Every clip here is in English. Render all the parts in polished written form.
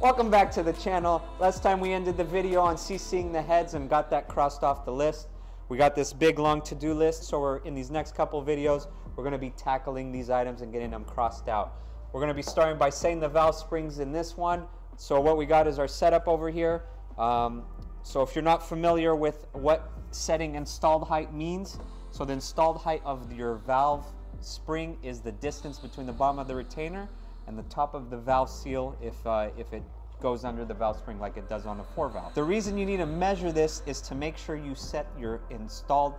Welcome back to the channel. Last time we ended the video on CCing the heads and got that crossed off the list. We got this big long to-do list, so we're in these next couple videos, we're going to be tackling these items and getting them crossed out. We're going to be starting by setting the valve springs in this one. So what we got is our setup over here. So if you're not familiar with what setting installed height means, so the installed height of your valve spring is the distance between the bottom of the retainer and the top of the valve seal if it goes under the valve spring like it does on a 4 valve. The reason you need to measure this is to make sure you set your installed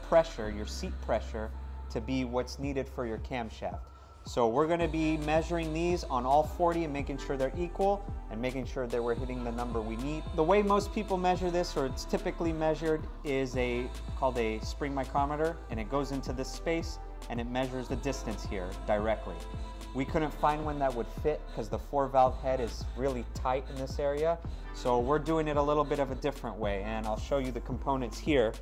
pressure, your seat pressure, to be what's needed for your camshaft. So we're going to be measuring these on all 40 and making sure they're equal and making sure that we're hitting the number we need. The way most people measure this, or it's typically measured, is called a spring micrometer, and it goes into this space and it measures the distance here directly. We couldn't find one that would fit because the 4 valve head is really tight in this area. So we're doing it a little bit of a different way, and I'll show you the components here.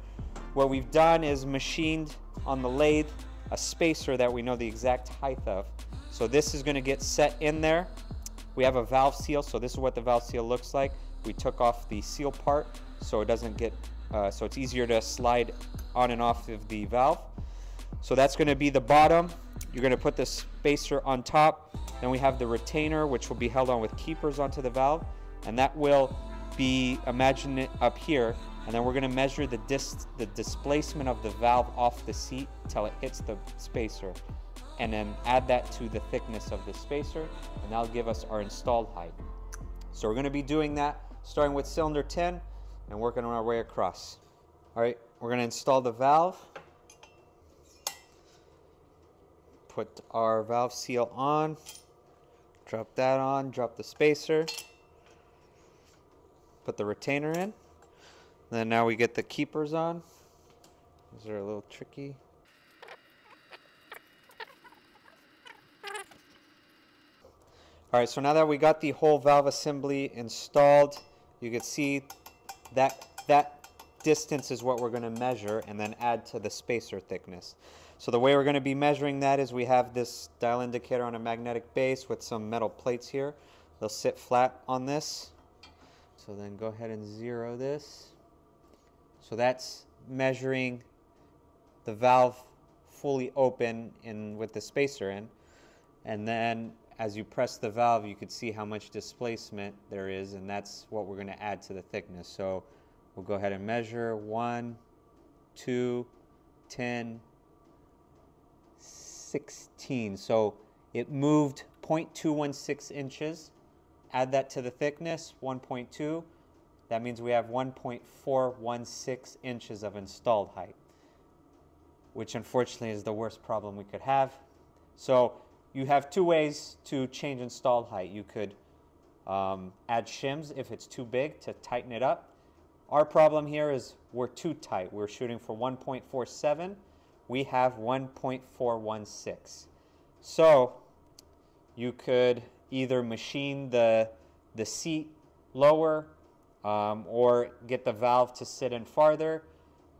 What we've done is machined on the lathe a spacer that we know the exact height of. So this is going to get set in there. We have a valve seal, so this is what the valve seal looks like. We took off the seal part so it doesn't get, so it's easier to slide on and off of the valve. So that's going to be the bottom. You're going to put the spacer on top. Then we have the retainer, which will be held on with keepers onto the valve, and that will be, imagine it up here, and then we're going to measure the displacement of the valve off the seat until it hits the spacer, and then add that to the thickness of the spacer, and that'll give us our installed height. So we're going to be doing that starting with cylinder 10 and working our way across. All right, we're going to install the valve. Put our valve seal on, drop that on, drop the spacer, put the retainer in. Then now we get the keepers on. These are a little tricky. All right, so now that we got the whole valve assembly installed, you can see that distance is what we're going to measure and then add to the spacer thickness. So the way we're going to be measuring that is we have this dial indicator on a magnetic base with some metal plates here. They'll sit flat on this. So then go ahead and zero this. So that's measuring the valve fully open with the spacer in. And then as you press the valve, you can see how much displacement there is, and that's what we're going to add to the thickness. So we'll go ahead and measure 1, 2, 10, 16. So it moved 0.216 inches. Add that to the thickness, 1.2. That means we have 1.416 inches of installed height, which unfortunately is the worst problem we could have. So you have two ways to change installed height. You could add shims if it's too big to tighten it up. Our problem here is we're too tight. We're shooting for 1.47. We have 1.416. So you could either machine the seat lower or get the valve to sit in farther.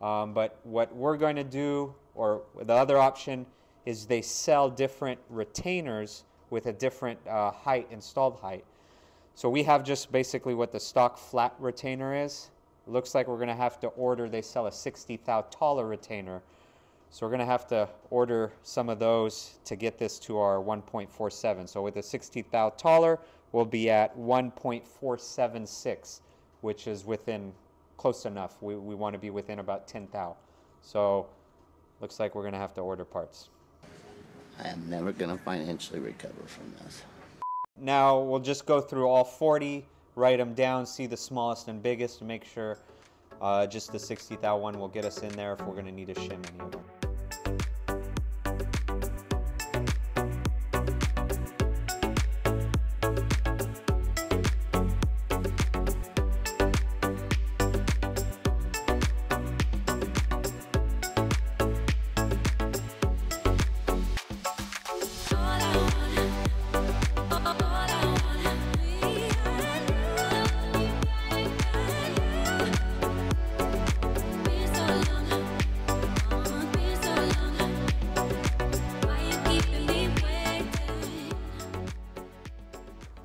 But what we're going to do, or the other option, is they sell different retainers with a different height, installed height. So we have just basically what the stock flat retainer is. It looks like we're going to have to order, they sell a 60 thou taller retainer. So we're going to have to order some of those to get this to our 1.47. So with the 60 thou taller, we'll be at 1.476, which is within close enough. We want to be within about 10 thou. So looks like we're going to have to order parts. I am never going to financially recover from this. Now we'll just go through all 40, write them down, see the smallest and biggest to make sure just the 60 thou one will get us in there if we're going to need a shim any of them.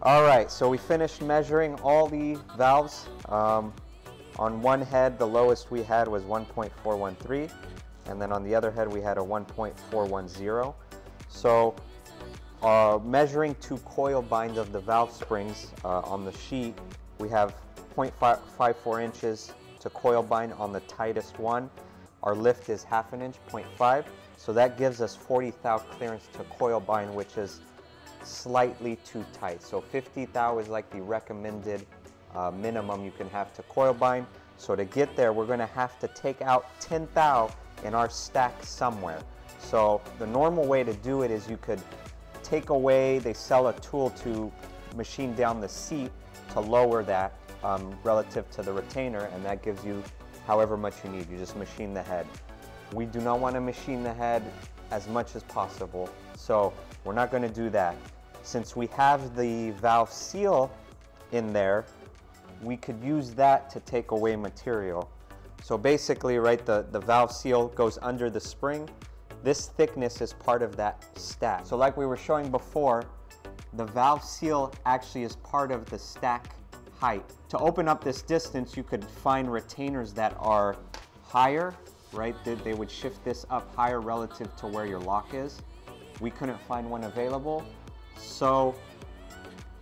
All right, so we finished measuring all the valves. On one head, the lowest we had was 1.413, and then on the other head we had a 1.410. So measuring to coil bind of the valve springs on the sheet, we have 0.54 inches to coil bind on the tightest one. Our lift is 1/2 inch, 0.5, so that gives us 40 thou clearance to coil bind, which is slightly too tight. So 50 thou is like the recommended minimum you can have to coil bind. So to get there, we're going to have to take out 10 thou in our stack somewhere. So the normal way to do it is you could take away, they sell a tool to machine down the seat to lower that relative to the retainer, and that gives you however much you need. You just machine the head. We do not want to machine the head as much as possible, so we're not going to do that. Since we have the valve seal in there, we could use that to take away material. So basically, right, the valve seal goes under the spring. This thickness is part of that stack. So like we were showing before, the valve seal actually is part of the stack height. To open up this distance, you could find retainers that are higher, right? They would shift this up higher relative to where your lock is. We couldn't find one available, so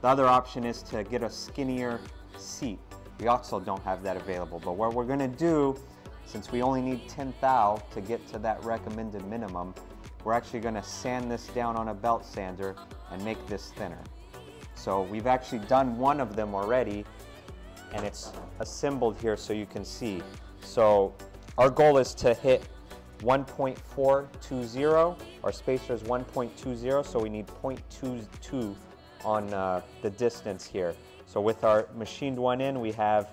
the other option is to get a skinnier seat. We also don't have that available, but what we're gonna do, since we only need 10 thou to get to that recommended minimum, we're actually gonna sand this down on a belt sander and make this thinner. So we've actually done one of them already, and it's assembled here so you can see. So our goal is to hit 1.420. Our spacer is 1.20, so we need 0.22 on the distance here. So with our machined one in, we have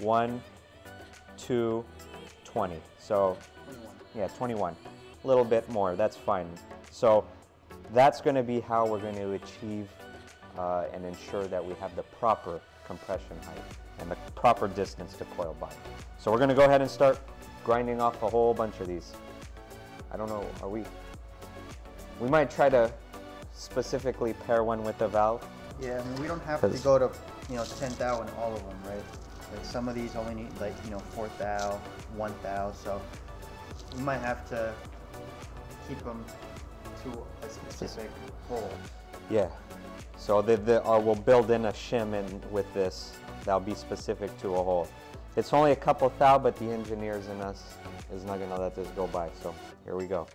1, 2, 20. So 21. Yeah, 21. A little bit more, that's fine. So that's going to be how we're going to achieve and ensure that we have the proper compression height and the proper distance to coil bind. So we're going to go ahead and start grinding off a whole bunch of these. I don't know, we might try to specifically pair one with the valve. Yeah, I mean, we don't have to go to, 10 thou in all of them, right? Like some of these only need 4 thou, 1 thou, so we might have to keep them to a specific hole. Yeah, so we'll build in a shim in with this that'll be specific to a hole. It's only a couple thou, but the engineers in us is not gonna let this go by, so here we go.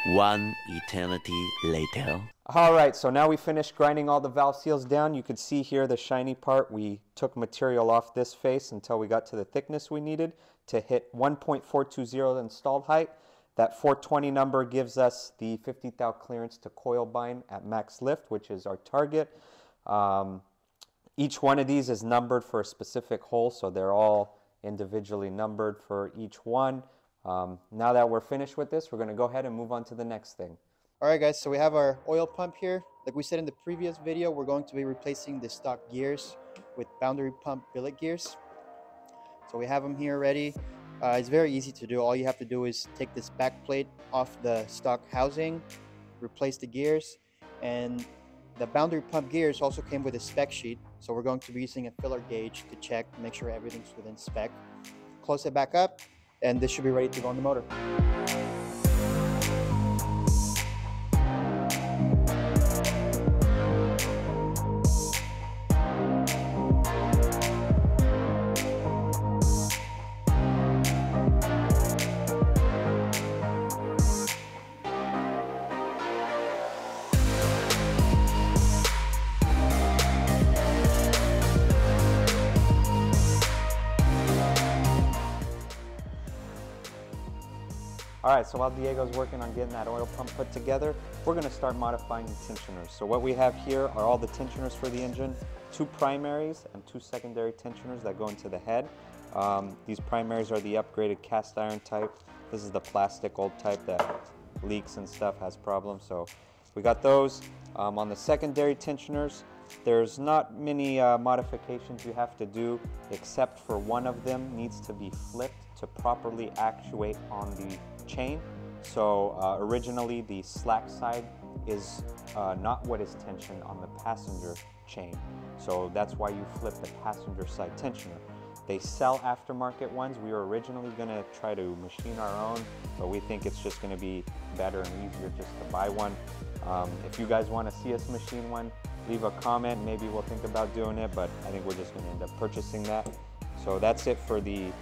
One eternity later. All right, so now we finished grinding all the valve seals down. You can see here the shiny part. We took material off this face until we got to the thickness we needed to hit 1.420 installed height. That 420 number gives us the 50 thou clearance to coil bind at max lift, which is our target. Each one of these is numbered for a specific hole, so they're all individually numbered for each one. Now that we're finished with this, we're going to go ahead and move on to the next thing. All right, guys, so we have our oil pump here. Like we said in the previous video, we're going to be replacing the stock gears with boundary pump billet gears. So we have them here ready. It's very easy to do. All you have to do is take this back plate off the stock housing, replace the gears, and the boundary pump gears also came with a spec sheet. So we're going to be using a filler gauge to check, make sure everything's within spec. Close it back up, and this should be ready to go on the motor. All right, so while Diego's working on getting that oil pump put together, we're gonna start modifying the tensioners. So what we have here are all the tensioners for the engine, 2 primaries and 2 secondary tensioners that go into the head. These primaries are the upgraded cast iron type. This is the plastic old type that leaks and stuff, has problems. So we got those. On the secondary tensioners, there's not many modifications you have to do, except for one of them needs to be flipped to properly actuate on the chain. So originally the slack side is not what is tensioned on the passenger chain. So that's why you flip the passenger side tensioner. They sell aftermarket ones. We were originally gonna try to machine our own, but we think it's just gonna be better and easier just to buy one. If you guys wanna see us machine one, leave a comment. Maybe we'll think about doing it, but I think we're just gonna end up purchasing that. So that's it for the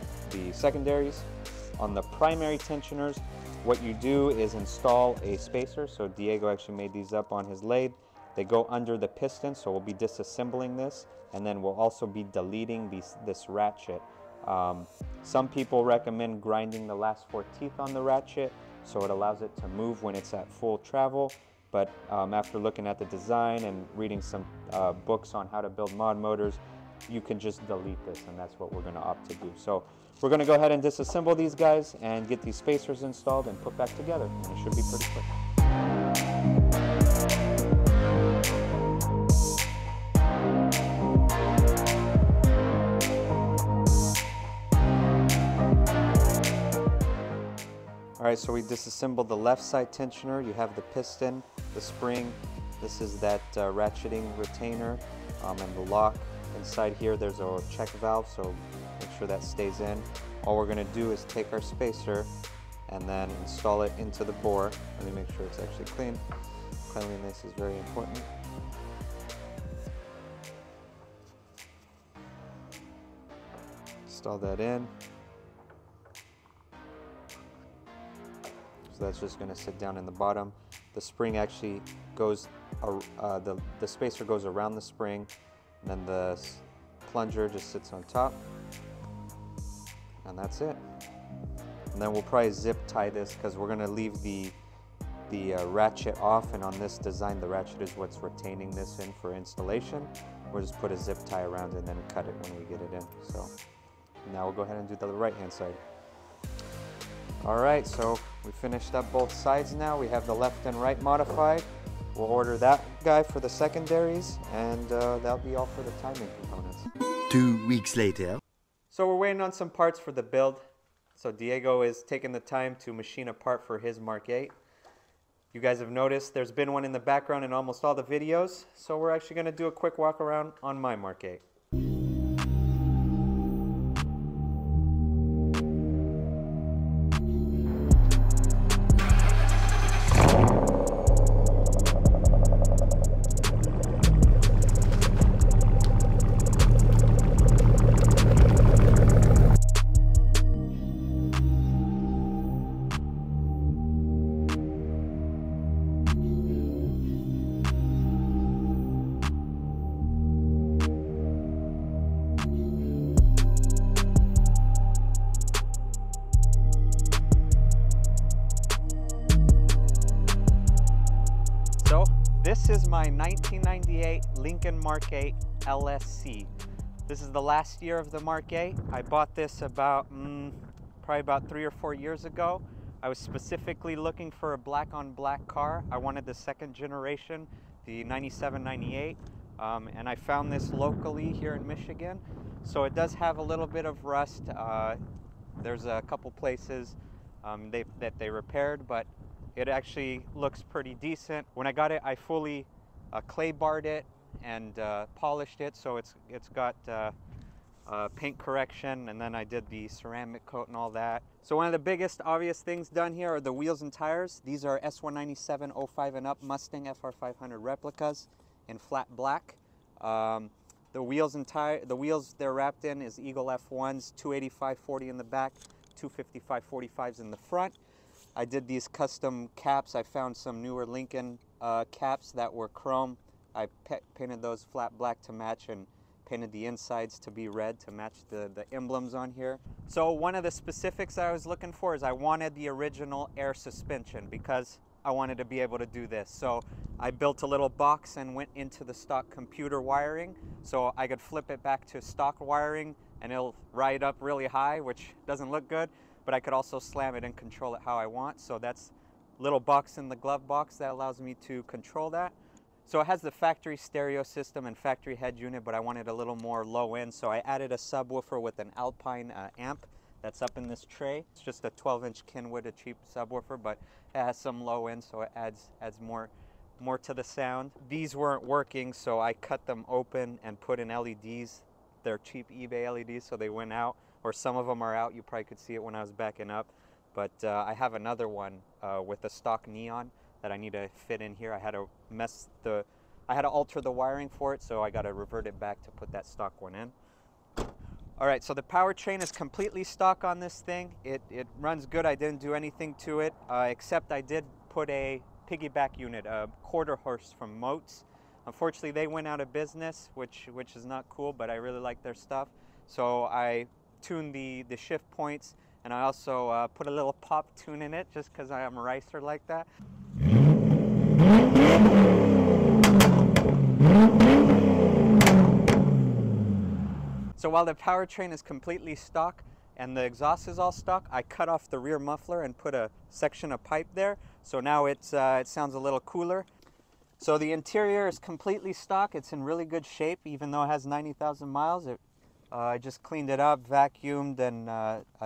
secondaries. On the primary tensioners, what you do is install a spacer. So Diego actually made these up on his lathe. They go under the piston, so we'll be disassembling this, and then we'll also be deleting this ratchet. Some people recommend grinding the last 4 teeth on the ratchet so it allows it to move when it's at full travel. But after looking at the design and reading some books on how to build mod motors, you can just delete this, and that's what we're going to opt to do. So we're going to go ahead and disassemble these guys and get these spacers installed and put back together, and it should be pretty quick. All right, so we disassembled the left side tensioner. You have the piston, the spring. This is that ratcheting retainer and the lock. Inside here, there's a check valve, so make sure that stays in. All we're gonna do is take our spacer and then install it into the bore. Let me make sure it's actually clean. Cleanliness is very important. Install that in. So that's just going to sit down in the bottom. The spring actually goes, the spacer goes around the spring, and then the plunger just sits on top, and that's it. And then we'll probably zip tie this because we're going to leave the ratchet off, and on this design the ratchet is what's retaining this in for installation. We'll just put a zip tie around it and then cut it when we get it in. So now we'll go ahead and do the right hand side. Alright, so we finished up both sides now. We have the left and right modified. We'll order that guy for the secondaries, and that'll be all for the timing components. 2 weeks later. So we're waiting on some parts for the build. So Diego is taking the time to machine a part for his Mark VIII. You guys have noticed there's been one in the background in almost all the videos, so we're actually going to do a quick walk around on my Mark VIII. This is my 1998 Lincoln Mark VIII LSC. This is the last year of the Mark VIII. I bought this about, probably about 3 or 4 years ago. I was specifically looking for a black on black car. I wanted the second generation, the 97, 98, and I found this locally here in Michigan. So it does have a little bit of rust. There's a couple places that they repaired, but it actually looks pretty decent. When I got it, I fully clay barred it and polished it, so it's got paint correction, and then I did the ceramic coat and all that. So one of the biggest obvious things done here are the wheels and tires. These are S197 05 and up Mustang FR500 replicas in flat black. The wheels they're wrapped in is Eagle F1s, 285/40 in the back, 255/45s in the front. I did these custom caps. I found some newer Lincoln caps that were chrome. I painted those flat black to match and painted the insides to be red to match the emblems on here. So one of the specifics I was looking for is I wanted the original air suspension because I wanted to be able to do this. So I built a little box and went into the stock computer wiring so I could flip it back to stock wiring and it'll ride up really high, which doesn't look good, but I could also slam it and control it how I want. So that's a little box in the glove box that allows me to control that. So it has the factory stereo system and factory head unit, but I wanted a little more low end, so I added a subwoofer with an Alpine amp that's up in this tray. It's just a 12-inch Kenwood, a cheap subwoofer, but it has some low end, so it adds more to the sound. These weren't working, so I cut them open and put in LEDs. They're cheap eBay LEDs, so they went out, or some of them are out. You probably could see it when I was backing up, but I have another one with a stock neon that I need to fit in here. I had to alter the wiring for it, so I got to revert it back to put that stock one in. All right, so the powertrain is completely stock on this thing. It runs good. I didn't do anything to it, except I did put a piggyback unit, a quarter horse from Mk8s. Unfortunately, they went out of business, which is not cool, but I really like their stuff. So I tuned the shift points, and I also put a little pop tune in it just because I am a racer like that. So while the powertrain is completely stock and the exhaust is all stock, I cut off the rear muffler and put a section of pipe there. So now it sounds a little cooler. So the interior is completely stock. It's in really good shape, even though it has 90,000 miles. I just cleaned it up, vacuumed, and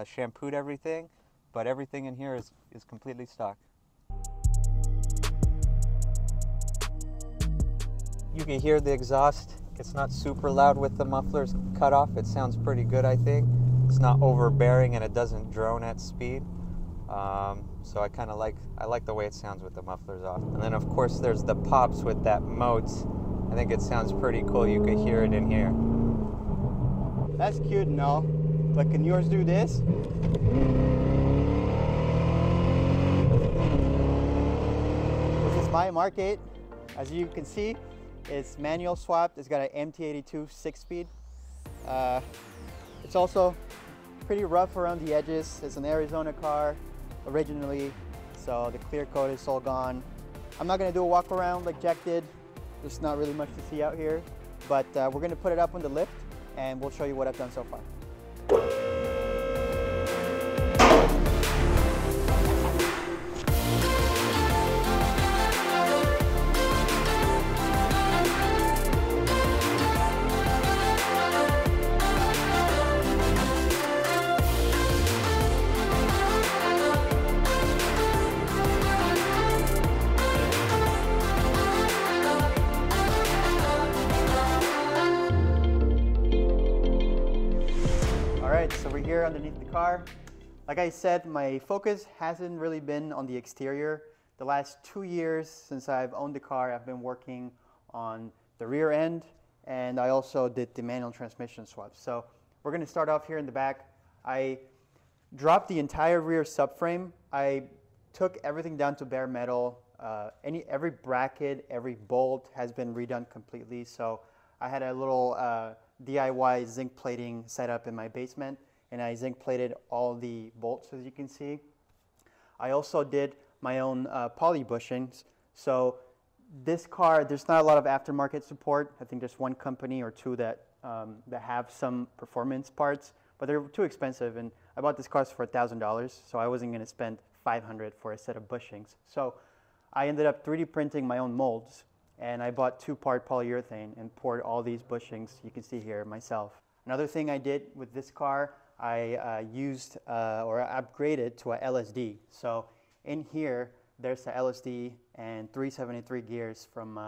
shampooed everything. But everything in here is completely stock. You can hear the exhaust. It's not super loud with the mufflers cut off. It sounds pretty good, I think. It's not overbearing and it doesn't drone at speed. So I kind of like the way it sounds with the mufflers off. And then of course there's the pops with that Mk8s. I think it sounds pretty cool. You could hear it in here. That's cute and all, but can yours do this? This is my Mark VIII. As you can see, it's manual swapped. It's got an MT82 6-speed. It's also pretty rough around the edges. It's an Arizona car originally, so the clear coat is all gone. I'm not gonna do a walk around like Jack did. There's not really much to see out here, but we're gonna put it up on the lift and we'll show you what I've done so far. So we're here underneath the car. Like I said, my focus hasn't really been on the exterior. The last 2 years since I've owned the car, I've been working on the rear end, and I also did the manual transmission swap. So we're going to start off here in the back. I dropped the entire rear subframe. I took everything down to bare metal. Every bracket, every bolt has been redone completely. So I had a little DIY zinc plating set up in my basement, and I zinc plated all the bolts, as you can see. I also did my own poly bushings. So this car, there's not a lot of aftermarket support. I think there's one company or two that have some performance parts, but they're too expensive. And I bought this car for $1,000, so I wasn't going to spend $500 for a set of bushings. So I ended up 3D printing my own molds, and I bought 2-part polyurethane and poured all these bushings you can see here myself. Another thing I did with this car, I used or upgraded to a LSD. So in here, there's a LSD and 373 gears from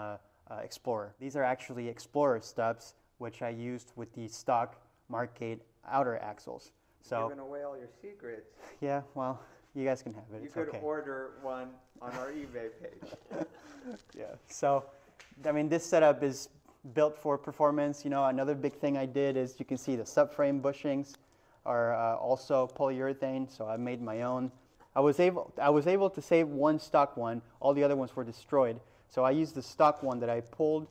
Explorer. These are actually Explorer stubs, which I used with the stock Mark VIII outer axles. So giving away all your secrets. Yeah, well, you guys can have it. You it's could okay. order one on our eBay page. Yeah. So, I mean, this setup is built for performance. You know, another big thing I did is you can see the subframe bushings are also polyurethane. So I made my own. I was able to save one stock one. All the other ones were destroyed. So I used the stock one that I pulled,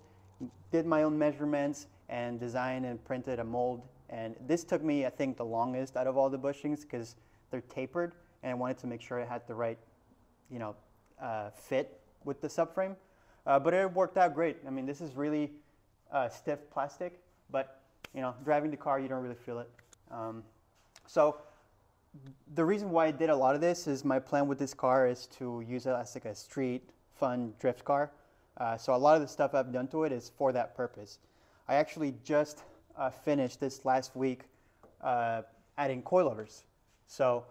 did my own measurements, and designed and printed a mold. And this took me, I think, the longest out of all the bushings because they're tapered, and I wanted to make sure it had the right, you know, fit with the subframe. But it worked out great. I mean, this is really stiff plastic, but you know, driving the car, you don't really feel it. So the reason why I did a lot of this is my plan with this car is to use it as like a street fun drift car. So a lot of the stuff I've done to it is for that purpose. I actually just finished this last week adding coilovers. So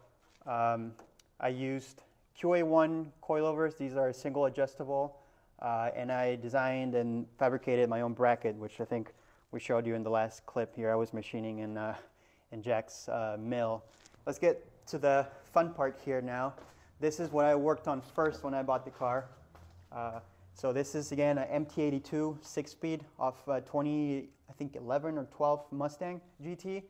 I used QA1 coilovers. These are single adjustable, and I designed and fabricated my own bracket, which I think we showed you in the last clip here. I was machining in Jack's mill. Let's get to the fun part here now. This is what I worked on first when I bought the car. So this is again an MT82 6-speed off 2011 or 12 Mustang GT.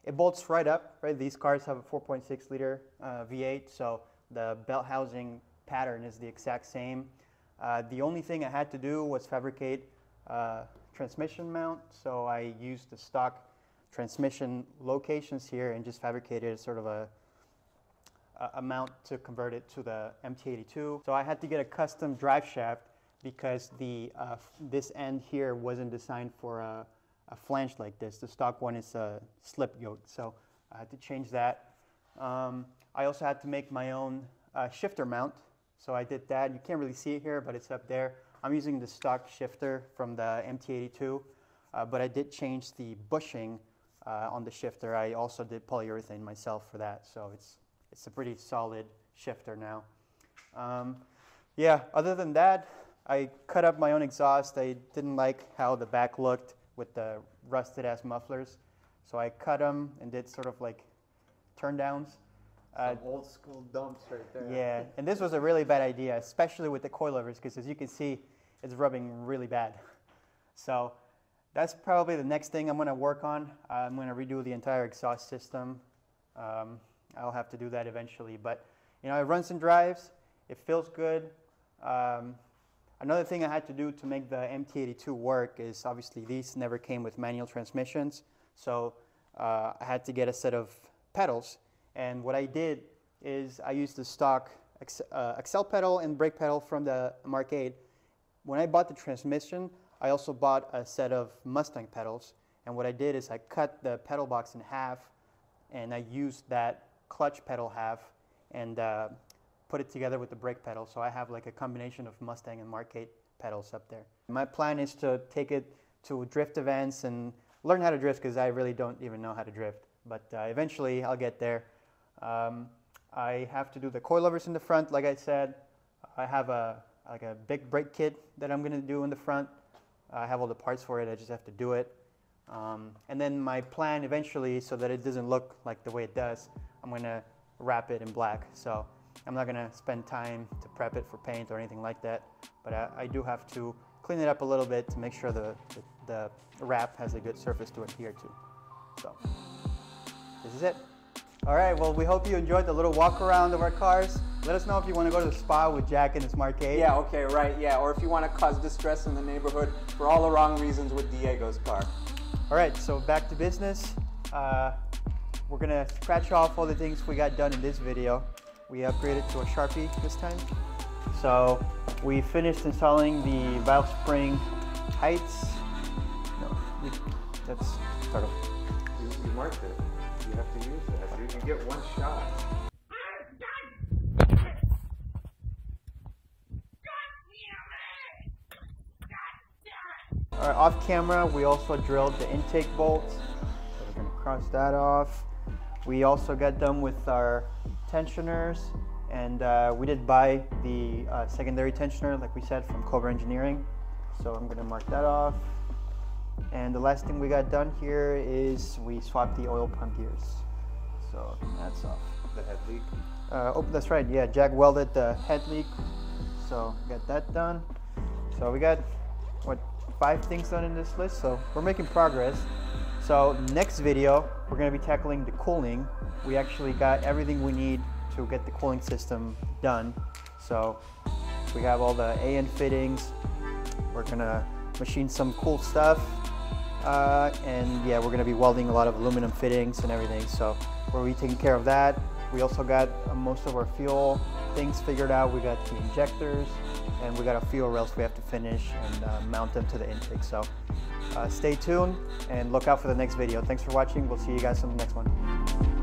It bolts right up, right? These cars have a 4.6 liter V8, so the belt housing pattern is the exact same. The only thing I had to do was fabricate transmission mount, so I used the stock transmission locations here and just fabricated sort of a mount to convert it to the MT82. So I had to get a custom drive shaft because this end here wasn't designed for a flange like this. The stock one is a slip yoke, so I had to change that. I also had to make my own shifter mount, so I did that. You can't really see it here, but it's up there. I'm using the stock shifter from the MT82, but I did change the bushing on the shifter. I also did polyurethane myself for that, so it's a pretty solid shifter now. Yeah, other than that, I cut up my own exhaust. I didn't like how the back looked with the rusted ass mufflers, so I cut them and did sort of like turn downs. Some old school dumps right there. Yeah, and this was a really bad idea, especially with the coilovers, because as you can see, it's rubbing really bad. So that's probably the next thing I'm going to work on. I'm going to redo the entire exhaust system. I'll have to do that eventually, but you know, it runs and drives. It feels good. Another thing I had to do to make the MT82 work is obviously these never came with manual transmissions, so I had to get a set of pedals. And what I did is I used the stock accel pedal and brake pedal from the Mark VIII. When I bought the transmission, I also bought a set of Mustang pedals. And what I did is I cut the pedal box in half, and I used that clutch pedal half and put it together with the brake pedal. So I have like a combination of Mustang and Mark VIII pedals up there. My plan is to take it to drift events and learn how to drift, because I really don't even know how to drift. But eventually I'll get there. I have to do the coilovers in the front, like I said. I have a big brake kit that I'm going to do in the front. I have all the parts for it. I just have to do it. And then my plan eventually, so that it doesn't look like the way it does, I'm going to wrap it in black. So I'm not going to spend time to prep it for paint or anything like that. But I do have to clean it up a little bit to make sure the wrap has a good surface to adhere to. So this is it. All right, well, we hope you enjoyed the little walk around of our cars. Let us know if you want to go to the spa with Jack and his Mark VIII. Yeah, okay, right, yeah. Or if you want to cause distress in the neighborhood for all the wrong reasons with Diego's car. All right, so back to business. We're going to scratch off all the things we got done in this video. We upgraded to a Sharpie this time. So we finished installing the valve spring heights. No, that's start off. You marked it. You have to use that, dude. You get one shot. All right, off camera, we also drilled the intake bolts. So we're gonna cross that off. We also got done with our tensioners, and we did buy the secondary tensioner, like we said, from Cobra Engineering. So I'm gonna mark that off. And the last thing we got done here is we swapped the oil pump gears. So that's off. The head leak. Oh, that's right. Yeah, Jack welded the head leak. So got that done. So we got, what, 5 things done in this list. So we're making progress. So next video, we're going to be tackling the cooling. We actually got everything we need to get the cooling system done. So we have all the AN fittings. We're going to machine some cool stuff. And yeah, we're gonna be welding a lot of aluminum fittings and everything. So we're taking care of that. We also got most of our fuel things figured out. We got the injectors and we got a fuel rails we have to finish and mount them to the intake. So stay tuned and look out for the next video. Thanks for watching. We'll see you guys in the next one.